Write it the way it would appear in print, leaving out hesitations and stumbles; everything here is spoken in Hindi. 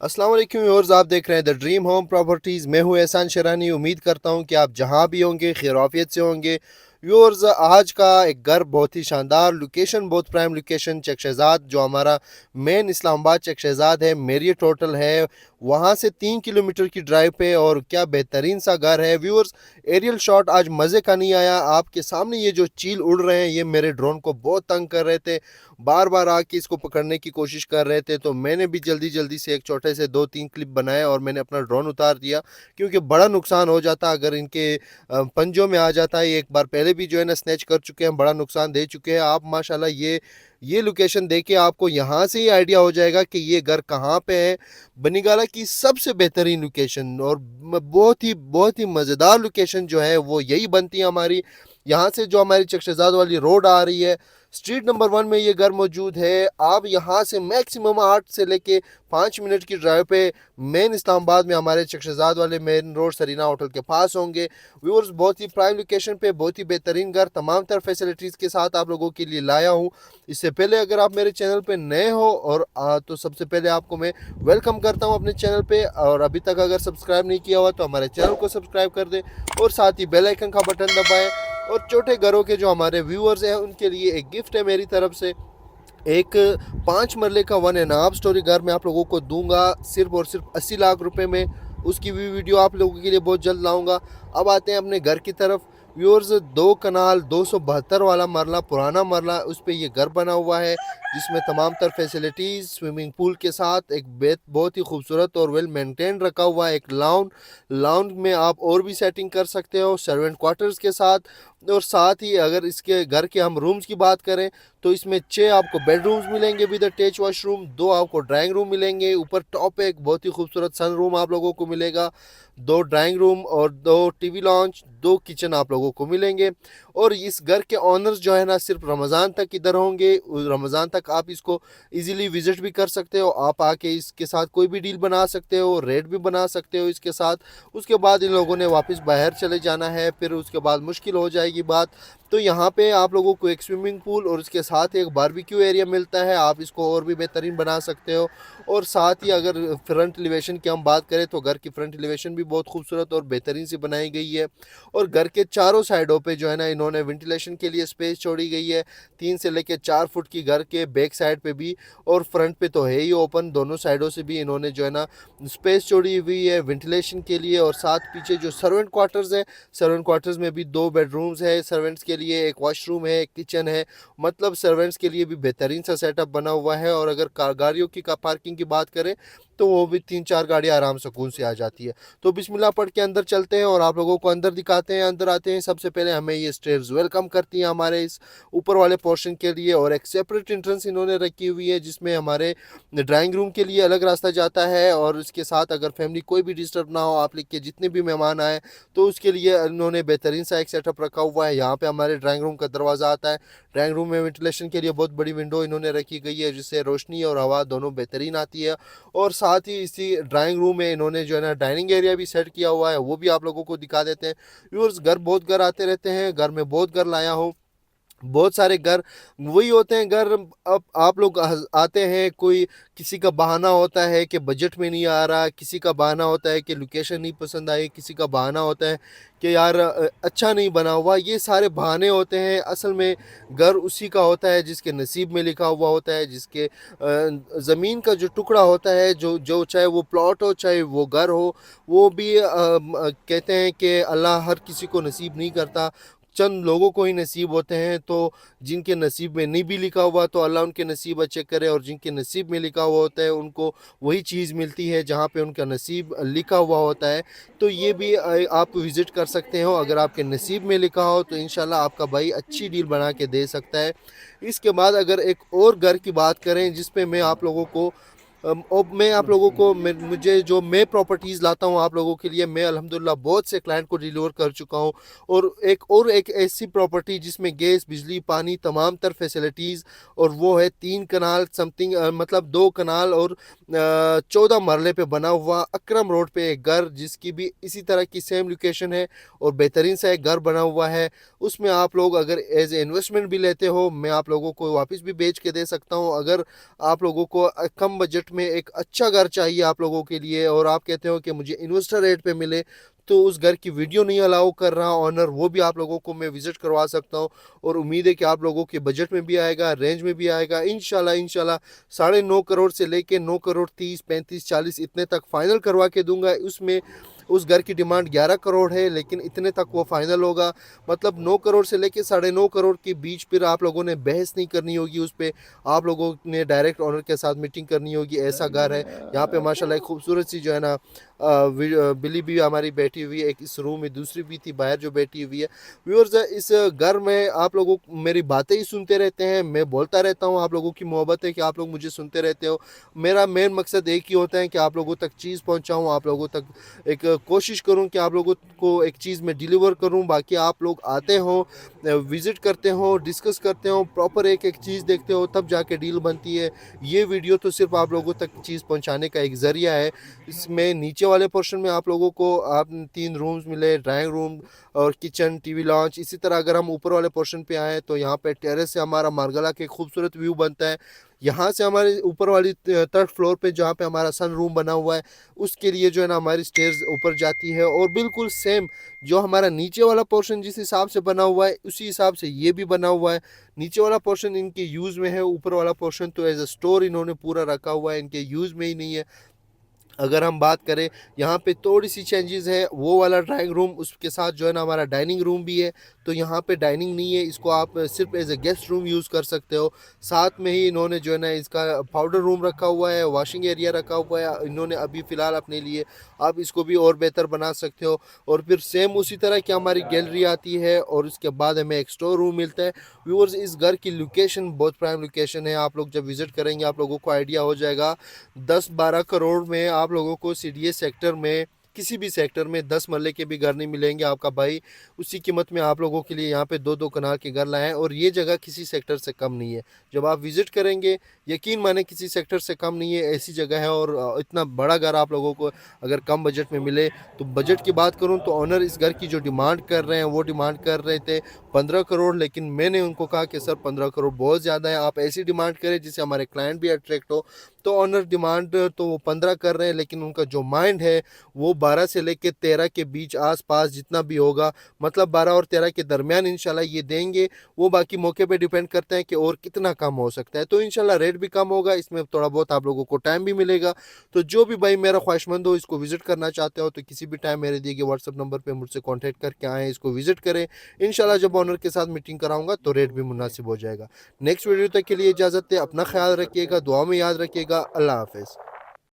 अस्सलाम वालेकुम व्यूअर्स, आप देख रहे हैं द ड्रीम होम प्रॉपर्टीज़। मैं हूं एहसान शरानी। उम्मीद करता हूं कि आप जहां भी होंगे खैरियत से होंगे। व्यूअर्स, आज का एक घर बहुत ही शानदार लोकेशन, बहुत प्राइम लोकेशन, चक शहजाद, जो हमारा मेन इस्लामाबाद चक शहजाद है, मेरियट होटल है, वहां से 3 किलोमीटर की ड्राइव पे। और क्या बेहतरीन सा घर है व्यूअर्स। एरियल शॉट आज मज़े का नहीं आया। आपके सामने ये जो चील उड़ रहे हैं, ये मेरे ड्रोन को बहुत तंग कर रहे थे, बार बार आके इसको पकड़ने की कोशिश कर रहे थे। तो मैंने भी जल्दी जल्दी से एक छोटे से 2-3 क्लिप बनाए और मैंने अपना ड्रोन उतार दिया, क्योंकि बड़ा नुकसान हो जाता अगर इनके पंजों में आ जाता है। एक बार पहले भी जो है ना स्नैच कर चुके हैं, बड़ा नुकसान दे चुके हैं। आप माशाल्लाह ये लोकेशन देखे आपको यहाँ से ही आइडिया हो जाएगा कि ये घर कहाँ पे है। बनीगाला की सबसे बेहतरीन लोकेशन और बहुत ही मज़ेदार लोकेशन जो है वो यही बनती है हमारी। यहाँ से जो हमारी चकशेजाद वाली रोड आ रही है, स्ट्रीट नंबर 1 में ये घर मौजूद है। आप यहाँ से मैक्सिमम 8 से लेके 5 मिनट की ड्राइव पे मेन इस्लामाबाद में हमारे चकशेजाद वाले मेन रोड सरीना होटल के पास होंगे। व्यूअर्स, बहुत ही प्राइम लोकेशन पे बहुत ही बेहतरीन घर, तमाम तरह फैसिलिटीज़ के साथ आप लोगों के लिए लाया हूँ। इससे पहले अगर आप मेरे चैनल पे नए हो और तो सबसे पहले आपको मैं वेलकम करता हूँ अपने चैनल पे। और अभी तक अगर सब्सक्राइब नहीं किया हुआ तो हमारे चैनल को सब्सक्राइब कर दें और साथ ही बेल आइकन का बटन दबाएं। और छोटे घरों के जो हमारे व्यूअर्स हैं उनके लिए एक गिफ्ट है मेरी तरफ से। एक 5 मरले का 1.5 स्टोरी घर मैं आप लोगों को दूंगा सिर्फ और सिर्फ 80 लाख रुपए में। उसकी भी वीडियो आप लोगों के लिए बहुत जल्द लाऊंगा। अब आते हैं अपने घर की तरफ। व्यूअर्स, 2 कनाल 272 वाला मरला, पुराना मरला, उस पर यह घर बना हुआ है, जिसमें तमाम तर फैसिलिटीज़ स्विमिंग पूल के साथ एक बहुत ही खूबसूरत और वेल मेंटेन रखा हुआ है। एक लाउंज में आप और भी सेटिंग कर सकते हो सर्वेंट क्वार्टर्स के साथ। और साथ ही अगर इसके घर के हम रूम्स की बात करें तो इसमें 6 आपको बेडरूम्स मिलेंगे विद अटैच वॉशरूम, 2 आपको ड्राइंग रूम मिलेंगे, ऊपर टॉप पे एक बहुत ही खूबसूरत सन रूम आप लोगों को मिलेगा, 2 ड्राइंग रूम और 2 टीवी लॉन्च, 2 किचन आप लोगों को मिलेंगे। और इस घर के ऑनर्स जो है ना सिर्फ रमज़ान तक इधर होंगे। रमज़ान तक आप इसको इजीली विजिट भी कर सकते हो। आप आके इसके साथ कोई भी डील बना सकते हो, रेट भी बना सकते हो इसके साथ। उसके बाद इन लोगों ने वापस बाहर चले जाना है, फिर उसके बाद मुश्किल हो जाएगी बात। तो यहाँ पे आप लोगों को एक स्विमिंग पूल और उसके साथ एक बारबेक्यू एरिया मिलता है, आप इसको और भी बेहतरीन बना सकते हो। और साथ ही अगर फ्रंट एलिवेशन की हम बात करें तो घर की फ्रंट एलिवेशन भी बहुत खूबसूरत और बेहतरीन सी बनाई गई है। और घर के चारों साइडों पे जो है ना इन्होंने वेंटिलेशन के लिए स्पेस छोड़ी गई है, 3 से लेकर 4 फुट की घर के बैक साइड पे भी, और फ्रंट पे तो है ही ओपन, दोनों साइडों से भी इन्होंने जो है ना स्पेस छोड़ी हुई है वेंटिलेशन के लिए। और साथ पीछे जो सर्वेंट क्वार्टर्स है, सर्वेंट क्वार्टर्स में भी 2 बेडरूम्स है सर्वेंट्स के लिए, एक वॉशरूम है, एक किचन है। मतलब सर्वेंट्स के लिए भी बेहतरीन सा सेटअप बना हुआ है। और अगर गाड़ियों की पार्किंग की बात करें तो वो भी 3-4 गाड़ियाँ आराम सुकून से आ जाती है। तो बिस्मिल्लाह पढ़ के अंदर चलते हैं और आप लोगों को अंदर दिखाते हैं। अंदर आते हैं, सबसे पहले हमें ये स्टेयर्स वेलकम करती हैं हमारे इस ऊपर वाले पोर्शन के लिए। और एक सेपरेट एंट्रेंस इन्होंने रखी हुई है, जिसमें हमारे ड्राइंग रूम के लिए अलग रास्ता जाता है। और उसके साथ अगर फैमिली कोई भी डिस्टर्ब ना हो, आप लोग के जितने भी मेहमान आए, तो उसके लिए इन्होंने बेहतरीन सा एक सेटअप रखा हुआ है। यहाँ पे हमारे ड्राइंग रूम का दरवाज़ा आता है। ड्राइंग रूम में वेंटिलेशन के लिए बहुत बड़ी विंडो इन्होंने रखी गई है, जिससे रोशनी और हवा दोनों बेहतरीन आती है। और साथ ही इसी ड्राइंग रूम में इन्होंने जो है ना डाइनिंग एरिया भी सेट किया हुआ है, वो भी आप लोगों को दिखा देते हैं। व्यूअर्स, बहुत घर आते रहते हैं, घर में बहुत घर लाया हूँ, बहुत सारे घर वही होते हैं घर। अब आप लोग आते हैं, कोई किसी का बहाना होता है कि बजट में नहीं आ रहा, किसी का बहाना होता है कि लोकेशन नहीं पसंद आई, किसी का बहाना होता है कि यार अच्छा नहीं बना हुआ। ये सारे बहाने होते हैं। असल में घर उसी का होता है जिसके नसीब में लिखा हुआ होता है, जिसके ज़मीन का जो टुकड़ा होता है, जो जो चाहे वो प्लॉट हो चाहे वो घर हो, वो भी कहते हैं कि अल्लाह हर किसी को नसीब नहीं करता, चंद लोगों को ही नसीब होते हैं। तो जिनके नसीब में नहीं भी लिखा हुआ तो अल्लाह उनके नसीब अच्छे करे, और जिनके नसीब में लिखा हुआ होता है उनको वही चीज़ मिलती है जहाँ पे उनका नसीब लिखा हुआ होता है। तो ये भी आप विज़िट कर सकते हो। अगर आपके नसीब में लिखा हो तो इंशाल्लाह आपका भाई अच्छी डील बना के दे सकता है। इसके बाद अगर एक और घर की बात करें जिस पे मैं आप लोगों को अब मैं आप लोगों को मुझे जो मैं प्रॉपर्टीज़ लाता हूँ आप लोगों के लिए, मैं अल्हम्दुलिल्लाह बहुत से क्लाइंट को डिलीवर कर चुका हूँ। और एक ऐसी प्रॉपर्टी जिसमें गैस, बिजली, पानी, तमाम तर फैसिलिटीज़, और वो है 3 कनाल समथिंग, मतलब 2 कनाल और 14 मरले पे बना हुआ अकरम रोड पे एक घर, जिसकी भी इसी तरह की सेम लोकेशन है और बेहतरीन सा एक घर बना हुआ है। उसमें आप लोग अगर एज ए इन्वेस्टमेंट भी लेते हो, मैं आप लोगों को वापस भी बेच के दे सकता हूँ। अगर आप लोगों को कम बजट में एक अच्छा घर चाहिए आप लोगों के लिए और आप कहते हो कि मुझे इन्वेस्टर रेट पे मिले, तो उस घर की वीडियो नहीं अलाउ कर रहा ऑनर, वो भी आप लोगों को मैं विज़िट करवा सकता हूँ। और उम्मीद है कि आप लोगों के बजट में भी आएगा, रेंज में भी आएगा इंशाल्लाह। इंशाल्लाह 9.5 करोड़ से लेके 9 करोड़ 30 35 40 इतने तक फाइनल करवा के दूंगा। उसमें उस घर की डिमांड 11 करोड़ है, लेकिन इतने तक वो फाइनल होगा। मतलब 9 करोड़ से लेके 9.5 करोड़ के बीच फिर आप लोगों ने बहस नहीं करनी होगी उस पर, आप लोगों ने डायरेक्ट ऑनर के साथ मीटिंग करनी होगी। ऐसा घर है यहाँ पे माशाल्लाह, एक खूबसूरत सी जो है ना बिल्ली भी हमारी बैठी हुई है, एक इस रूम में दूसरी भी थी बाहर जो बैठी हुई है। व्यूअर्स, इस घर में आप लोगों मेरी बातें ही सुनते रहते हैं, मैं बोलता रहता हूँ, आप लोगों की मोहब्बत है कि आप लोग मुझे सुनते रहते हो। मेरा मेन मकसद एक ही होता है कि आप लोगों तक चीज़ पहुँचाऊँ, आप लोगों तक एक कोशिश करूँ कि आप लोगों को एक चीज़ में डिलीवर करूँ। बाकी आप लोग आते हो, विज़िट करते हो, डिस्कस करते हो, प्रॉपर एक एक चीज़ देखते हो, तब जाके डील बनती है। ये वीडियो तो सिर्फ आप लोगों तक चीज़ पहुंचाने का एक ज़रिया है। इसमें नीचे वाले पोर्शन में आप लोगों को आप 3 रूम्स मिले, ड्राइंग रूम और किचन, टीवी लॉन्च। इसी तरह अगर हम ऊपर वाले पोर्शन पे आएँ तो यहाँ पे टेरेस से हमारा मार्गला के खूबसूरत व्यू बनता है। यहाँ से हमारे ऊपर वाली 3rd फ्लोर पे जहाँ पे हमारा सन रूम बना हुआ है, उसके लिए जो है ना हमारी स्टेयर्स ऊपर जाती है। और बिल्कुल सेम जो हमारा नीचे वाला पोर्शन जिस हिसाब से बना हुआ है, उसी हिसाब से ये भी बना हुआ है। नीचे वाला पोर्शन इनके यूज़ में है, ऊपर वाला पोर्शन तो एज अ स्टोर इन्होंने पूरा रखा हुआ है, इनके यूज़ में ही नहीं है। अगर हम बात करें यहाँ पे थोड़ी सी चेंजेस है, वो वाला ड्राइंग रूम उसके साथ जो है ना हमारा डाइनिंग रूम भी है, तो यहाँ पे डाइनिंग नहीं है, इसको आप सिर्फ as a guest room use कर सकते हो। साथ में ही इन्होंने जो है ना इसका पाउडर रूम रखा हुआ है, वॉशिंग एरिया रखा हुआ है इन्होंने अभी फ़िलहाल अपने लिए। आप इसको भी और बेहतर बना सकते हो। और फिर सेम उसी तरह की हमारी गैलरी आती है और उसके बाद हमें एक स्टोर रूम मिलता है। व्यूअर्स, इस घर की लोकेशन बहुत प्राइम लोकेशन है, आप लोग जब विज़िट करेंगे आप लोगों को आइडिया हो जाएगा। 10-12 करोड़ में आप लोगों को सीडीए सेक्टर में, किसी भी सेक्टर में 10 मरले के भी घर नहीं मिलेंगे। आपका भाई उसी कीमत में आप लोगों के लिए यहाँ पे 2-2 कनाल के घर लाए हैं और ये जगह किसी सेक्टर से कम नहीं है। जब आप विज़िट करेंगे यकीन माने किसी सेक्टर से कम नहीं है, ऐसी जगह है। और इतना बड़ा घर आप लोगों को अगर कम बजट में मिले, तो बजट की बात करूँ तो ऑनर इस घर की जो डिमांड कर रहे हैं वो डिमांड कर रहे थे 15 करोड़, लेकिन मैंने उनको कहा कि सर 15 करोड़ बहुत ज़्यादा है, आप ऐसी डिमांड करें जिससे हमारे क्लाइंट भी अट्रैक्ट हो। तो ऑनर डिमांड तो वो 15 कर रहे हैं, लेकिन उनका जो माइंड है वो 12 से लेके 13 के बीच आसपास जितना भी होगा, मतलब 12 और 13 के दरमियान इंशाल्लाह ये देंगे। वो बाकी मौके पे डिपेंड करता है कि और कितना कम हो सकता है, तो इंशाल्लाह रेट भी कम होगा, इसमें थोड़ा बहुत आप लोगों को टाइम भी मिलेगा। तो जो भी भाई मेरा ख्वाहिशमंद हो इसको विज़िट करना चाहते हो तो किसी भी टाइम मेरे दिए गए व्हाट्सअप नंबर पर मुझसे कॉन्टैक्ट करके आएँ, इसको विज़िट करें। इंशाल्लाह जब ऑनर के साथ मीटिंग कराऊंगा तो रेट भी मुनासिब हो जाएगा। नेक्स्ट वीडियो तक के लिए इजाज़त है, अपना ख्याल रखिएगा, दुआ में याद रखिएगा। अल्लाह हाफ़िज़।